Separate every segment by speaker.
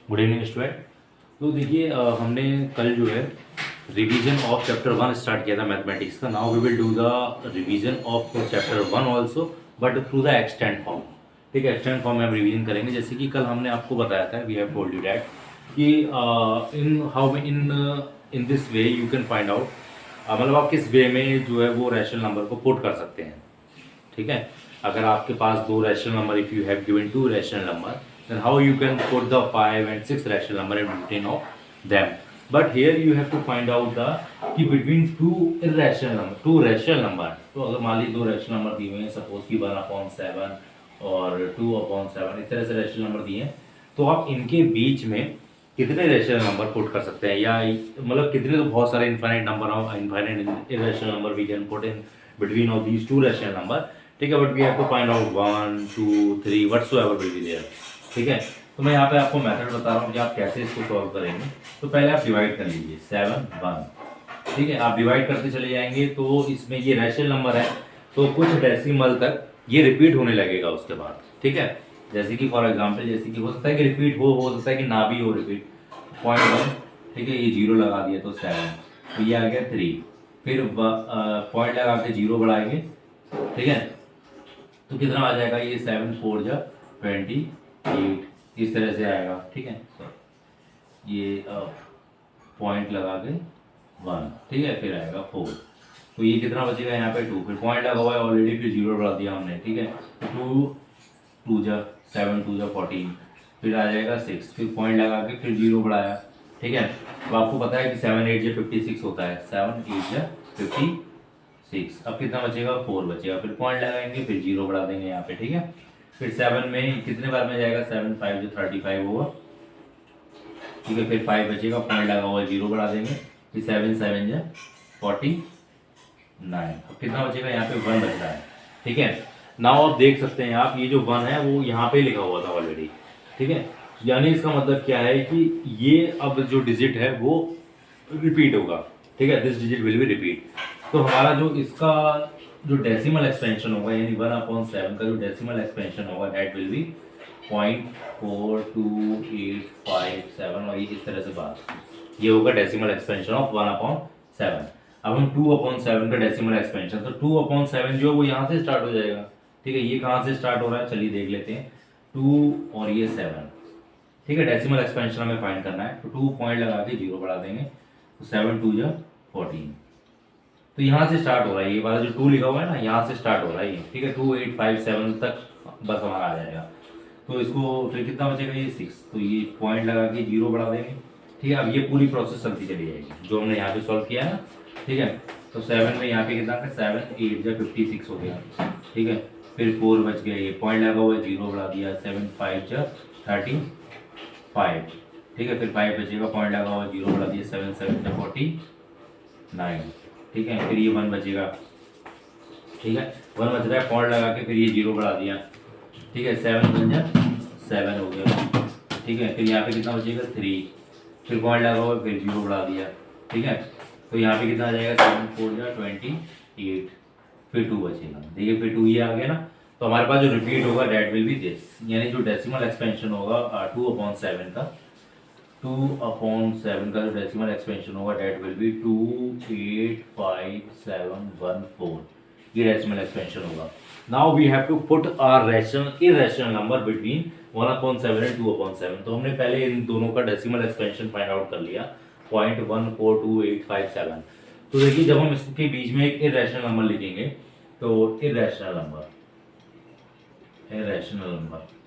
Speaker 1: Good evening student. तो देखिए हमने कल जो है रिवीजन ऑफ चैप्टर 1 स्टार्ट किया था मैथमेटिक्स का। Now we will do the revision of chapter 1 also but through the extend form. ठीक है, एक्सटेंड फॉर्म में हम रिवीजन करेंगे। जैसे कि कल हमने आपको बताया था, we have told you that कि in how in in this way you can find out, मतलब आप किस वे में जो है वो रैशनल नंबर को पुट कर सकते हैं। ठीक है, अगर आपके पास दो rational number, if you have given to rational number, then how you can put the 5 and 6 rational number in between of them. But here you have to find out the कि between two irrational number, two rational number, तो अगर मान लीजिए दो rational number दिए हुए हैं, suppose कि 1/7 और 2/7, इस तरह से रैशनल नंबर दिए हैं, तो आप इनके बीच में कितने रैशनल नंबर पुट कर सकते हैं, या मतलब कितने, तो बहुत सारे infinite number of infinite irrational number we can put in between of these to rational number. ठीक है, but we have to find out 1 2 3 whatsoever will be there. ठीक है, तो मैं यहाँ पे आपको मेथड बता रहा हूँ कि आप कैसे इसको सॉल्व करेंगे। तो पहले आप डिवाइड कर लीजिए 7 1। ठीक है, आप डिवाइड करते चले जाएंगे तो इसमें ये रैशनल नंबर है, तो कुछ डेसिमल तक ये रिपीट होने लगेगा उसके बाद। ठीक है, जैसे कि फॉर एग्जांपल, जैसे कि हो सकता है कि रिपीट हो सकता है कि ना भी हो रिपीट। 0.1, ठीक है, ये 0 लगा दिया तो 7, तो ये आ गया 3, फिर पॉइंट लगा के 0 बढ़ाएंगे। ठीक है, तो कितना आ जाएगा, ये 7 4 जा 28, इस तरह से आएगा। ठीक है, ये पॉइंट लगा के 1, ठीक है, फिर आएगा 4, तो ये कितना बचेगा यहाँ पे 2, फिर पॉइंट लगा हुआ है ऑलरेडी, फिर 0 बढ़ा दिया हमने। ठीक है, 2 2 जा 7 2 जा 14, फिर आ जाएगा 6, फिर पॉइंट लगा के फिर 0 बढ़ाया। ठीक है, तो आपको पता है कि 7 8 जा 56 होता है, 7 8 जा 56। अब कितना बचेगा, 4 बचेगा, फिर पॉइंट लगाएंगे, फिर 0 बढ़ा देंगे यहाँ पे। ठीक है, फिर 7 में कितने बार में जाएगा, 7 5 जो 35 होगा। ठीक है, फिर 5 बचेगा, पॉइंट लगा हुआ 0 बढ़ा देंगे, फिर 7 7 जा 49। अब कितना बचेगा, यहाँ पे 1 बच रहा है। ठीक है, नाउ आप देख सकते हैं, आप ये जो 1 है वो यहाँ पे लिखा हुआ था ऑलरेडी। ठीक है, यानी इसका मतलब क्या है कि ये अब जो डिजिट है वो रिपीट होगा। ठीक है, this digit will be repeat. तो हमारा जो इसका जो डेसिमल एक्सपेंशन होगा, यानी 1/7 का जो डेसिमल एक्सपेंशन होगा, दैट विल बी 0.42857, और ये इस तरह से बात, ये होगा डेसिमल एक्सपेंशन ऑफ 1/7। अब हम 2/7 का डेसिमल एक्सपेंशन, तो 2/7 जो है वो यहाँ से स्टार्ट हो जाएगा। ठीक है, ये कहाँ से स्टार्ट हो रहा है, चलिए देख लेते हैं। 2 और ये 7। ठीक है, डेसिमल एक्सपेंशन हमें फाइंड करना है, तो 2 पॉइंट लगा के 0 बढ़ा देंगे, तो 7 2 जा 14, तो यहाँ से स्टार्ट हो रहा है, ये वाला जो 2 लिखा हुआ है ना, यहाँ से स्टार्ट हो रहा है ये। ठीक है, 2857 तक बस हमारा आ जाएगा। तो इसको फिर कितना बचेगा, ये 6, तो ये पॉइंट लगा के 0 बढ़ा देंगे। ठीक है, अब ये पूरी प्रोसेस चलती चली जाएगी जो हमने यहाँ पे सॉल्व किया है ना। ठीक है, तो 7 में यहाँ पे कितना है, 7 8 जा 56 हो गया। ठीक है, फिर 4 बच गया, ये पॉइंट लगा हुआ है 0 बढ़ा दिया, 7 5 जा 35। ठीक है, फिर 5 बचेगा, पॉइंट लगा हुआ है 0 बढ़ा दिया, 7 7 जा 49। ठीक है, फिर ये 1 बचेगा। ठीक है, 1 बच रहा है, पॉइंट लगा के फिर ये 0 बढ़ा दिया। ठीक है, 7 बन जा 7 हो गया। ठीक है, फिर यहाँ पे कितना बचेगा, 3, फिर पॉइंट लगा हुआ फिर 0 बढ़ा दिया। ठीक है, तो यहाँ पे कितना आ जाएगा, 7 4 जा 28, फिर 2 बचेगा। देखिए, फिर 2 ये आ गया ना, तो हमारे पास जो रिपीट होगा दैट विल बी दिस, यानी जो डेसिमल एक्सपेंशन होगा 2/7 का, 2/7 का जो डेसिमल एक्सपेंशन होगा दैट विल बी 285,714, ये डेसिमल एक्सपेंशन होगा। Now we have to put our rational irrational number between 1/7 and 2/7। तो हमने पहले इन दोनों का डेसिमल एक्सपेंशन फाइंड आउट कर लिया, 0.142857। तो देखिए, जब हम इसके बीच में एक इरेशनल नंबर लिखेंगे, तो irrational number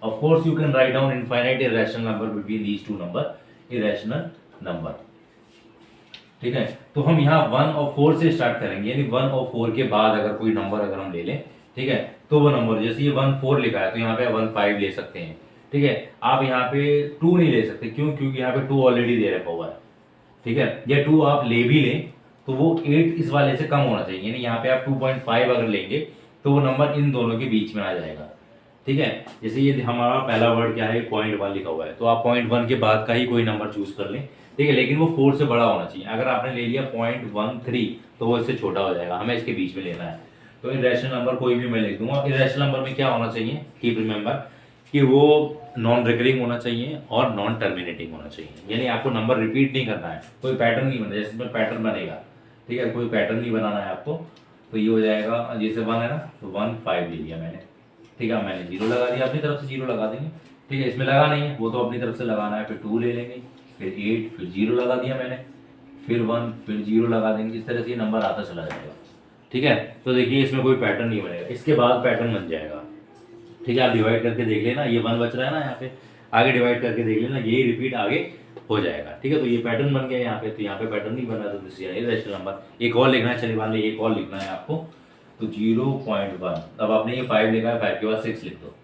Speaker 1: of course you can write down infinite irrational number between these two number, irrational number। ठीक है, तो हम यहाँ 1 और 4 से स्टार्ट करेंगे, यानी 1 और 4 के बाद अगर कोई नंबर अगर हम ले लें, ठीक है, तो वो नंबर, जैसे ये 1 4 लिखा है, तो यहाँ पे 1 5 ले सकते हैं। ठीक है, आप यहाँ पे 2 नहीं ले सकते, क्यों, क्योंकि यहाँ पे 2 ऑलरेडी दे रखा हुआ है। ठीक है, या 2 आप ले भी लें तो वो 8 इस वाले से कम होना चाहिए, यानी यहाँ पे आप 2.5 अगर लेंगे तो वो नंबर इन दोनों के बीच में आ जाएगा। ठीक है, जैसे ये हमारा पहला वर्ड क्या है, 0.1 लिखा हुआ है, तो आप 0.1 के बाद का ही कोई नंबर चूज कर लें। ठीक है, लेकिन वो 4 से बड़ा होना चाहिए। अगर आपने ले लिया 0.13 तो वो इससे छोटा हो जाएगा, हमें इसके बीच में लेना है। तो इरेशनल नंबर कोई भी मैं लिख दूंगा। इरेशनल नंबर में क्या होना चाहिए, कीप रिमेंबर कि वो नॉन रिकरिंग होना चाहिए और नॉन टर्मिनेटिंग होना चाहिए, यानी आपको नंबर रिपीट नहीं करना है, कोई पैटर्न नहीं बनना, जैसे इसमें पैटर्न बनेगा, ठीक है, कोई पैटर्न नहीं बनाना है आपको। तो ये हो जाएगा, जैसे 1 है ना, तो 1 5 ले लिया मैंने, ठीक है, मैंने 0 लगा दिया, अपनी तरफ से 0 लगा देंगे, ठीक है, इसमें लगा नहीं है वो तो अपनी तरफ से लगाना है, फिर 2 ले लेंगे, फिर 8, फिर 0 लगा दिया मैंने, फिर 1, फिर 0 लगा देंगे, इस तरह से ये नंबर आता चला जाएगा, ठीक है। तो देखिए इसमें कोई पैटर्न नहीं बनेगा, इसके बाद पैटर्न बन जाएगा, ठीक है। आप डिवाइड करके देख लेना, ये 1 बच रहा है ना यहाँ पे, आगे डिवाइड करके देख लेना, यही रिपीट आगे हो जाएगा, ठीक है। तो ये पैटर्न बन गया यहाँ पे, तो यहाँ पे पैटर्न नहीं बना, तो दिस इज इरेशनल नंबर। एक और लिखना है, चलिए मान लीजिए एक और लिखना है आपको, तो 0.1, अब आपने ये 5 लिखा है, 5 के बाद 6 लिख दो,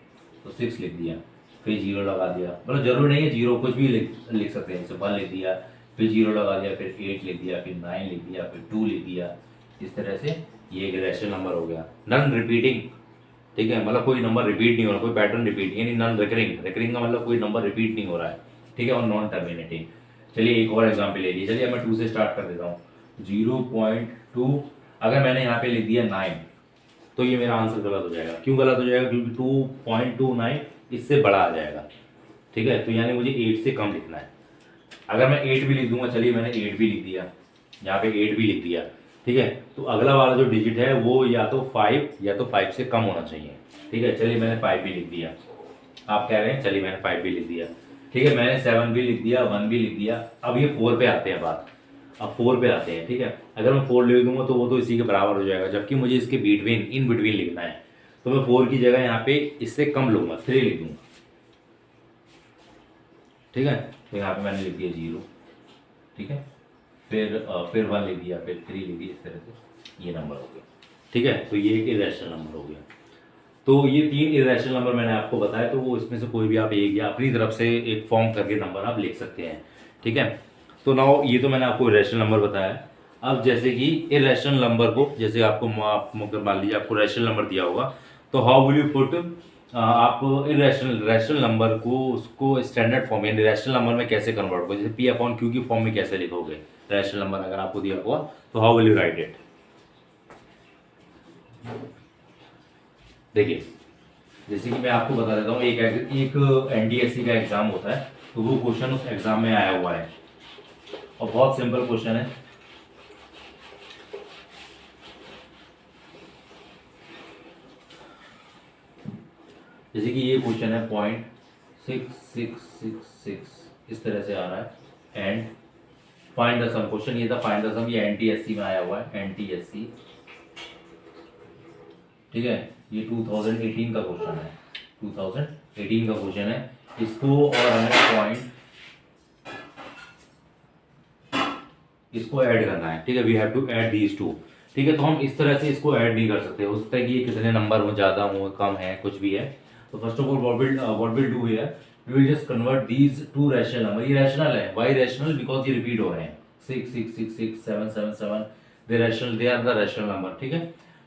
Speaker 1: तो 6 लिख दिया, फिर 0 लगा दिया, मतलब जरूरी नहीं है 0, कुछ भी लिख सकते हैं, जैसे 1 लिख दिया, फिर 0 लगा दिया, फिर 8 लिख दिया, फिर 9 लिख दिया, फिर 2 लिख दिया, इस तरह से ये एक रैशनल नंबर हो गया, नॉन रिपीटिंग, ठीक है, मतलब कोई नंबर रिपीट नहीं हो रहा, कोई पैटर्न रिपीट, यानी नॉन रिकरिंग, रिकरिंग का मतलब कोई नंबर रिपीट नहीं हो रहा है, ठीक है, और नॉन टर्मिनेटिंग। चलिए एक और एग्जाम्पल ले लीजिए, चलिए मैं 2 से स्टार्ट कर देता हूँ। 0.2 अगर मैंने यहाँ पे लिख दिया 9, तो ये मेरा आंसर गलत हो जाएगा। क्यों गलत हो जाएगा? क्योंकि 2.29 इससे बड़ा आ जाएगा, ठीक है, तो यानी मुझे 8 से कम लिखना है। अगर मैं 8 भी लिख दूंगा, चलिए मैंने 8 भी लिख दिया, यहाँ पे 8 भी लिख दिया, ठीक है, तो अगला वाला जो डिजिट है वो या तो 5 या तो 5 से कम होना चाहिए, ठीक है। चलिए मैंने 5 भी लिख दिया, आप कह रहे हैं चलिए मैंने 5 भी लिख दिया, ठीक है, मैंने 7 भी लिख दिया, 1 भी लिख दिया। अब ये 4 पे आते हैं बात, अब 4 पे आते हैं, ठीक है। अगर मैं 4 लिख दूंगा तो वो तो इसी के बराबर हो जाएगा, जबकि मुझे इसके बिटवीन, इन बिटवीन लिखना है, तो मैं 4 की जगह यहाँ पे इससे कम लूंगा, 3 लिख दूंगा, ठीक है। तो यहाँ पे मैंने लिख दिया 0, ठीक है, फिर 1 लिख दिया, फिर 3 लिख दिया, इस तरह से ये नंबर हो गया, ठीक है। तो ये एक इरेशनल नंबर हो गया। तो ये 3 इरेशनल नंबर मैंने आपको बताया, तो वो इसमें से कोई भी आप एक या अपनी तरफ से एक फॉर्म करके नंबर आप लिख सकते हैं, ठीक है। तो नाउ ये तो मैंने आपको इरेशनल नंबर बताया। अब जैसे कि इरेशनल नंबर को, जैसे आपको मान लीजिए आपको रैशनल नंबर दिया होगा, तो हाउ विल यू पुट, आप रैशनल नंबर को उसको स्टैंडर्ड फॉर्म यानी रैशनल नंबर में कैसे कन्वर्ट करोगे, जैसे P/Q की फॉर्म में कैसे लिखोगे रैशनल नंबर अगर आपको दिया हुआ, तो how will you right it. देखिए जैसे कि मैं आपको बता देता हूँ, एक NDSC का एग्जाम होता है, तो वो क्वेश्चन उस एग्जाम में आया हुआ है और बहुत सिंपल क्वेश्चन है। जैसे कि ये क्वेश्चन है 0.6666 इस तरह से आ रहा है, and find the sum, question ये था फाइंड द सम, ये NTSC में आया हुआ है, NTSC, ठीक है, ये 2018 का क्वेश्चन है, 2018 का क्वेश्चन है। इसको और हमें इसको ऐड करना है, ठीक है, we have to add these two, ठीक है। तो हम इस तरह से इसको ऐड नहीं कर सकते, हो सकता है कि ये कितने नंबर हो, ज़्यादा हो, कम है, कुछ भी है। तो first of all what will do here, we will just convert these to rational number. ये रैशनल है, वाई रैशनल, बिकॉज ये रिपीट हो रहे हैं, 6 6 6 6 7 7 7, they rational, they are the rational number, ठीक है।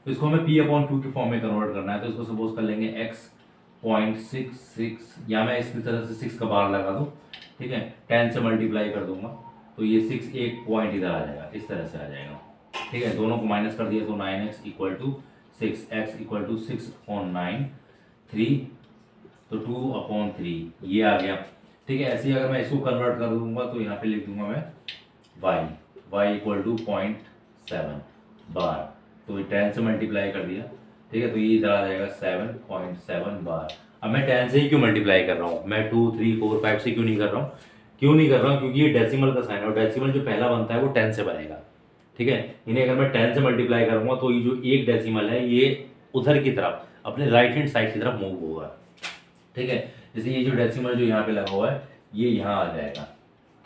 Speaker 1: तो इसको हमें P/Q की फॉर्म में कन्वर्ट करना है, तो इसको सपोज कर लेंगे x.66, या मैं इसकी तरह से 6 का बार लगा दूं, ठीक है, 10 से मल्टीप्लाई कर दूंगा, तो ये 6 एक पॉइंट इधर आ जाएगा, इस तरह से आ जाएगा, ठीक है। दोनों को माइनस कर दिया तो 9x equal to 6, x equal to 6/9, 3, तो 2/3 ये आ गया, ठीक है। ऐसे ही अगर मैं इसको कन्वर्ट कर दूंगा तो यहाँ पे लिख दूंगा मैं y इक्वल टू 0.7 बार, तो 10 से मल्टीप्लाई कर दिया, ठीक है, तो ये इधर आ जाएगा 7.7 बार। अब मैं 10 से ही क्यों मल्टीप्लाई कर रहा हूँ, मैं 2 3 4 5 से क्यों नहीं कर रहा हूँ, क्योंकि ये डेसिमल का साइन है और डेसिमल जो पहला बनता है वो 10 से बनेगा, ठीक है। इन्हें अगर मैं 10 से मल्टीप्लाई करूंगा तो ये जो एक डेसिमल है ये उधर की तरफ, अपने राइट हैंड साइड की तरफ मूव होगा, ठीक है। जैसे ये जो डेसिमल जो यहाँ पे लगा हुआ है ये यहाँ आ जाएगा,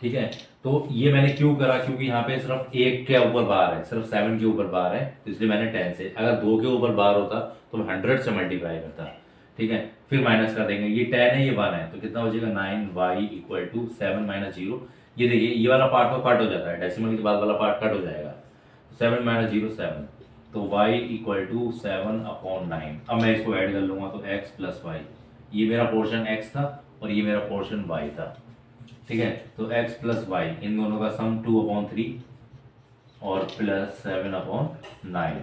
Speaker 1: ठीक है। तो ये मैंने क्यों करा, क्योंकि यहाँ पे सिर्फ 1 के ऊपर बार है, सिर्फ 7 के ऊपर बार है, तो इसलिए मैंने 10 से, अगर 2 के ऊपर बार होता तो मैं 100 से मल्टीप्लाई करता, ठीक है। फिर माइनस कर देंगे, ये 10 है, ये 1 है, तो कितना हो जाएगा 9y इक्वल टू 7 - 0। ये देखिए ये वाला पार्ट तो कट हो जाता है, डेसिमल के बाद वाला पार्ट कट हो जाएगा, 7 - 0 7, तो y इक्वल टू 7/9। अब मैं इसको ऐड कर लूंगा तो x प्लस वाई, ये मेरा पोर्शन x था और ये मेरा पोर्शन y था, ठीक है। तो x प्लस वाई, इन दोनों का सम 2/3 और प्लस 7/9,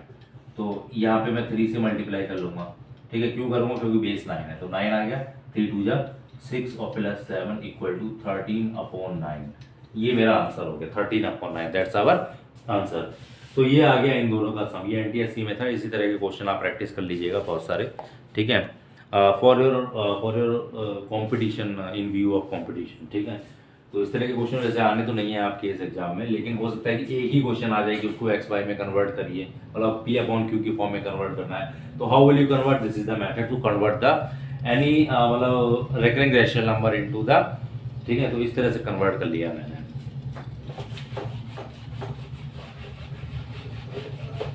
Speaker 1: तो यहाँ पे मैं 3 से मल्टीप्लाई कर लूंगा, ठीक है। क्यों करूँगा, क्योंकि बेस 9 है, तो 9 आ गया, 3 2 जा 6 और प्लस 7 इक्वल टू 13/9। ये मेरा आंसर हो गया 13/9, दैट्स आवर आंसर। तो ये आ गया इन दोनों का सम, ये एनटीएससी में था। इसी तरह के क्वेश्चन आप प्रैक्टिस कर लीजिएगा बहुत सारे, ठीक है, for your competition, in view of competition, ठीक है। तो इस तरह के क्वेश्चन वैसे आने तो नहीं है आपके इस एग्जाम में, लेकिन हो सकता है कि एक ही क्वेश्चन आ जाए कि उसको एक्स वाई में कन्वर्ट करिए, मतलब पी अपॉन क्यू की फॉर्म में कन्वर्ट करना है। तो how will you convert, this is the method to convert the any मतलब recurring rational number into the, ठीक है। तो इस तरह से कन्वर्ट कर लिया मैंने।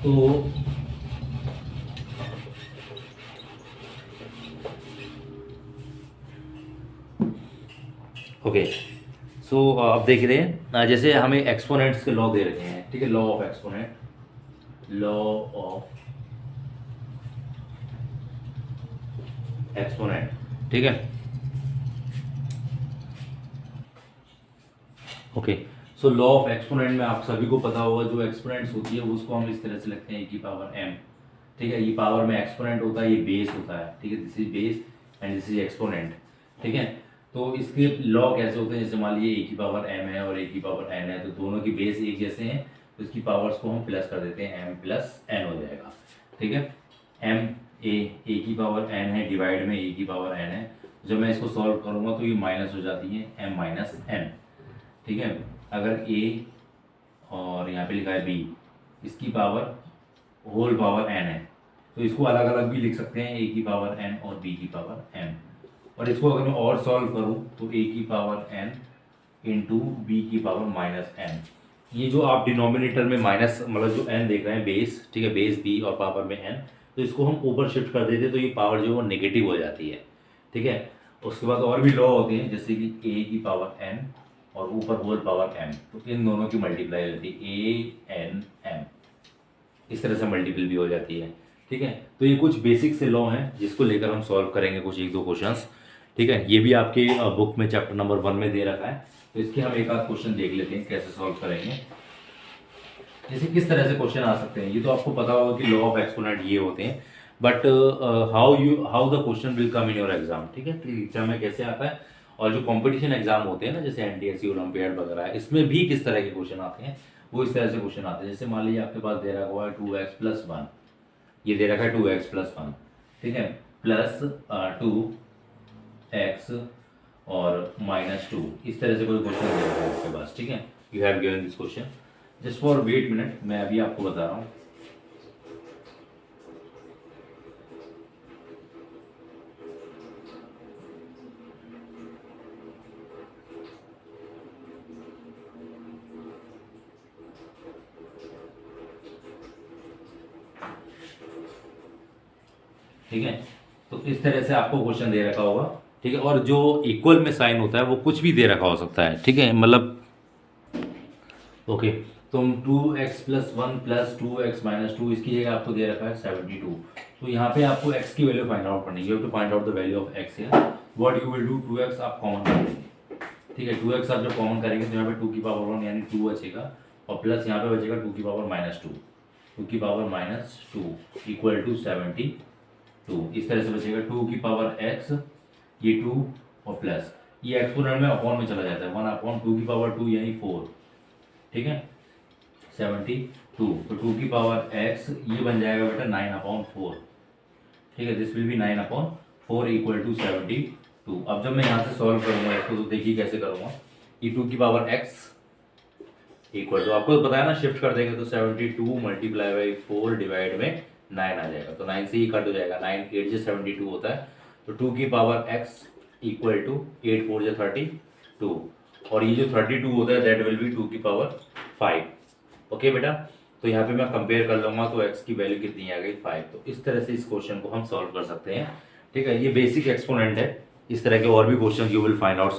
Speaker 1: तो ओके, सो अब देख रहे हैं जैसे हमें एक्सपोनेंट्स के लॉ दे रखे हैं, ठीक है, law of exponent, law of exponent, ठीक है। Okay, so law of exponent में आप सभी को पता होगा जो एक्सपोनेंट्स होती है उसको हम इस तरह से लिखते हैं e की पावर m, ठीक है। ये पावर में एक्सपोनेंट होता है, ये बेस होता है, ठीक है, this is base and this is exponent, ठीक है। तो इसके लॉ कैसे होते हैं, जैसे मान लीजिए a की पावर m है और a की पावर n है, तो दोनों की बेस एक जैसे हैं, तो इसकी पावर्स को हम प्लस कर देते हैं, m प्लस n हो जाएगा, ठीक है। a की पावर n है, डिवाइड में a की पावर n है, जब मैं इसको सॉल्व करूंगा तो ये माइनस हो जाती है m माइनस n, ठीक है। अगर a और यहाँ पे लिखा है b, इसकी पावर होल पावर n है, तो इसको अलग अलग भी लिख सकते हैं, a की पावर n और b की पावर n। और इसको अगर मैं और सॉल्व करूँ तो a की पावर n इंटू बी की पावर माइनस n। ये जो आप डिनोमिनेटर में माइनस मतलब जो n देख रहे हैं बेस, ठीक है, बेस b और पावर में n, तो इसको हम ऊपर शिफ्ट कर देते तो ये पावर जो है वो नेगेटिव हो जाती है, ठीक है। उसके बाद और भी लॉ होते हैं, जैसे कि a की पावर n और ऊपर होल पावर m, तो इन दोनों की मल्टीप्लाई हो जाती है a n m, इस तरह से मल्टीपल भी हो जाती है, ठीक है। तो ये कुछ बेसिक से लॉ हैं जिसको लेकर हम सॉल्व करेंगे कुछ एक दो क्वेश्चंस, ठीक है। ये भी आपके बुक में चैप्टर नंबर 1 में दे रखा है, तो इसके हम एक आध क्वेश्चन देख लेते हैं कैसे सॉल्व करेंगे। जैसे किस तरह से क्वेश्चन आ सकते हैं, ये तो आपको पता होगा कि लॉ ऑफ एक्सपोनेंट ये होते हैं, but how the question will come in your exam, ठीक है, एग्जाम में कैसे आता है। और जो कंपटीशन एग्जाम होते हैं ना, जैसे एनटीएससी ओलंपियाड वगैरह, इसमें भी किस तरह के क्वेश्चन आते हैं, वो इस तरह से क्वेश्चन आते हैं। जैसे मान लीजिए आपके पास दे रखा हुआ है 2x प्लस 1, ये दे रखा है 2x प्लस 1, ठीक है, प्लस 2x और माइनस 2, इस तरह से कोई क्वेश्चन दे रखा है आपके पास, ठीक है। You have given this question, just for wait minute, मैं अभी आपको बता रहा हूँ। ठीक है, तो इस तरह से आपको क्वेश्चन दे रखा होगा, ठीक है। और जो इक्वल में साइन होता है वो कुछ भी दे रखा हो सकता है, ठीक है, मतलब ओके। तो हम 2x plus 1 plus 2x minus 2, इसकी जगह आपको दे रखा है 72। तो यहाँ पे आपको x की वैल्यू फाइंड आउट करनी है, you have to find out the value of x here. What you will do, 2x आप कॉमन कर देंगे, ठीक है। 2x आप जब कॉमन करेंगे तो यहाँ पे 2 की पावर 1 यानी 2 बचेगा, और प्लस यहाँ पे बचेगा 2 की पावर माइनस 2, 2 की पावर माइनस 2 इक्वल टू 72। इस तरह से बचेगा 2 की पावर x, ये 2 और प्लस ये एक्सपोनेंट में अपॉन में चला जाता है, 1 अपॉन 2 की पावर 2 यानी 4, ठीक है, 72। तो 2 की पावर x ये बन जाएगा बेटा 9/4, ठीक है, this will be 9/4 equal to 72। अब जब मैं यहाँ से सॉल्व करूँगा इसको, तो देखिए कैसे करूँगा। ये 2 की पावर x इक्वल टू, आपको तो पता है ना, शिफ्ट कर देंगे तो 72 मल्टीप्लाई बाई 4 डिवाइड में 9 आ जाएगा, तो 9 से ही कट हो जाएगा, 9 8 से 72 होता है। तो 2 की पावर x इक्वल टू 8 4 से 32, और ये जो 32 होता है दैट विल बी 2 की पावर 5, ओके बेटा। तो यहाँ पे मैं कंपेयर कर लूँगा तो x की वैल्यू कितनी आ गई 5। तो इस तरह से इस क्वेश्चन को हम सॉल्व कर सकते हैं, ठीक है। ये बेसिक एक्सपोनेंट है, इस तरह के और भी question you will find out.